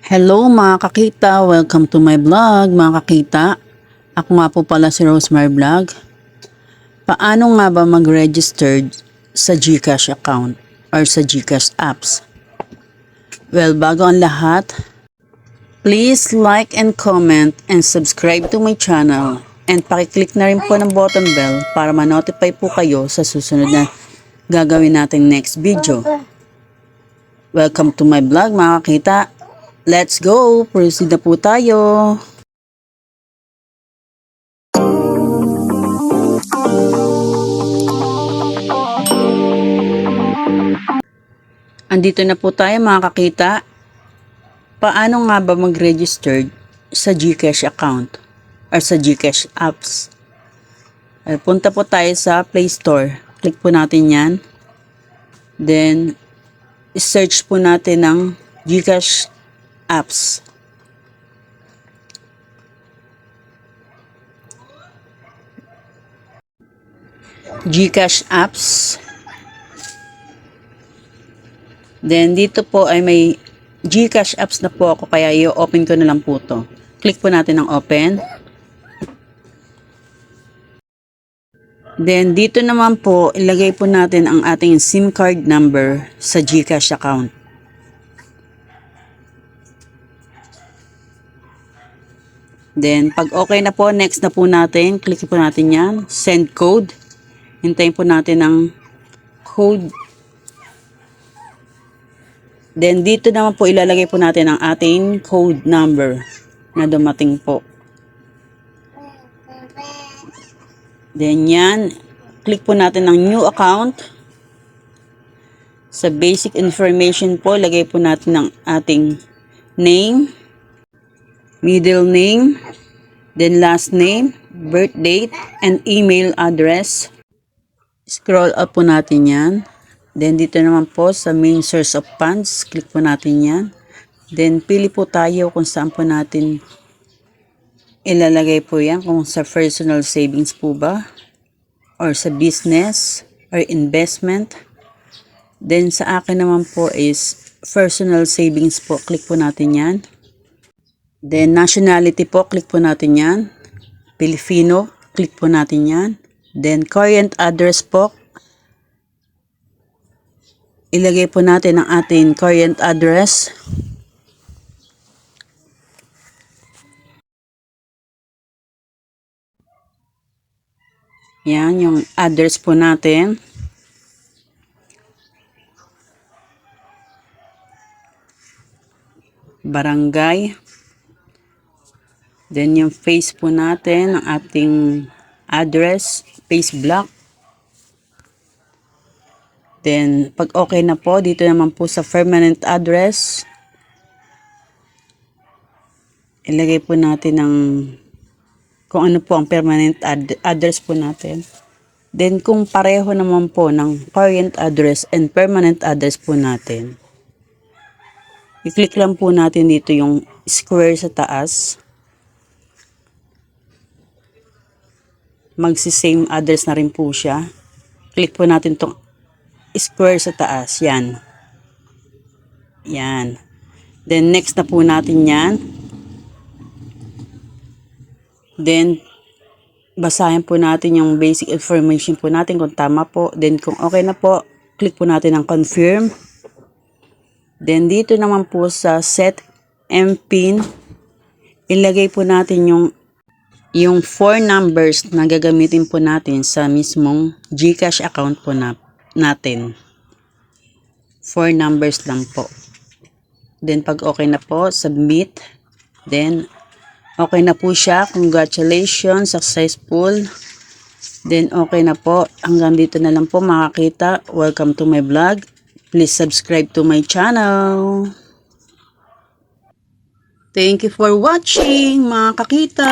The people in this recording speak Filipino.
Hello mga kakita, welcome to my vlog mga kakita. Ako nga po pala si Rosemary Vlog. Paano nga ba mag-register sa GCash account or sa GCash apps? Well, bago ang lahat, please like and comment and subscribe to my channel and pakiclick na rin po ng button bell para ma-notify po kayo sa susunod na gagawin nating next video. Welcome to my vlog mga kakita. Let's go! Proceed na po tayo! Andito na po tayo mga kakita. Paano nga ba mag-register sa GCash account or sa GCash apps? Punta po tayo sa Play Store. Click po natin yan. Then, search po natin ng GCash apps. GCash apps. Then dito po ay may GCash apps na po ako, kaya i-open ko na lang po to. Click po natin ng open. Then dito naman po ilagay po natin ang ating SIM card number sa GCash account. Then, pag okay na po, next na po natin, click po natin yan, send code. Hintayin po natin ang code. Then, dito naman po ilalagay po natin ang ating code number na dumating po. Then, yan, click po natin ang new account. Sa basic information po, lagay po natin ang ating name, middle name, then last name, birth date, and email address. Scroll up po natin yan. Then dito naman po sa main source of funds, click po natin yan. Then pili po tayo kung saan po natin ilalagay po yan, kung sa personal savings po ba, or sa business, or investment. Then sa akin naman po is personal savings po, click po natin yan. Then, nationality po, click po natin yan. Filipino, click po natin yan. Then, current address po. Ilagay po natin ang ating current address. Yan, yung address po natin. Barangay. Then, yung face po natin, ang ating address, face block. Then, pag okay na po, dito naman po sa permanent address, ilagay po natin ang kung ano po ang permanent address po natin. Then, kung pareho naman po ng current address and permanent address po natin, i-click lang po natin dito yung square sa taas. Magsi-same address na rin po siya. Click po natin itong square sa taas. Yan. Yan. Then, next na po natin yan. Then, basahin po natin yung basic information po natin kung tama po. Then, kung okay na po, click po natin ang confirm. Then, dito naman po sa set MPIN, ilagay po natin yung 4 numbers na gagamitin po natin sa mismong GCash account po natin. 4 numbers lang po. Then, pag okay na po, submit. Then, okay na po siya. Congratulations, successful. Then, okay na po. Hanggang dito na lang po makakita. Welcome to my vlog. Please subscribe to my channel. Thank you for watching, mga kakita.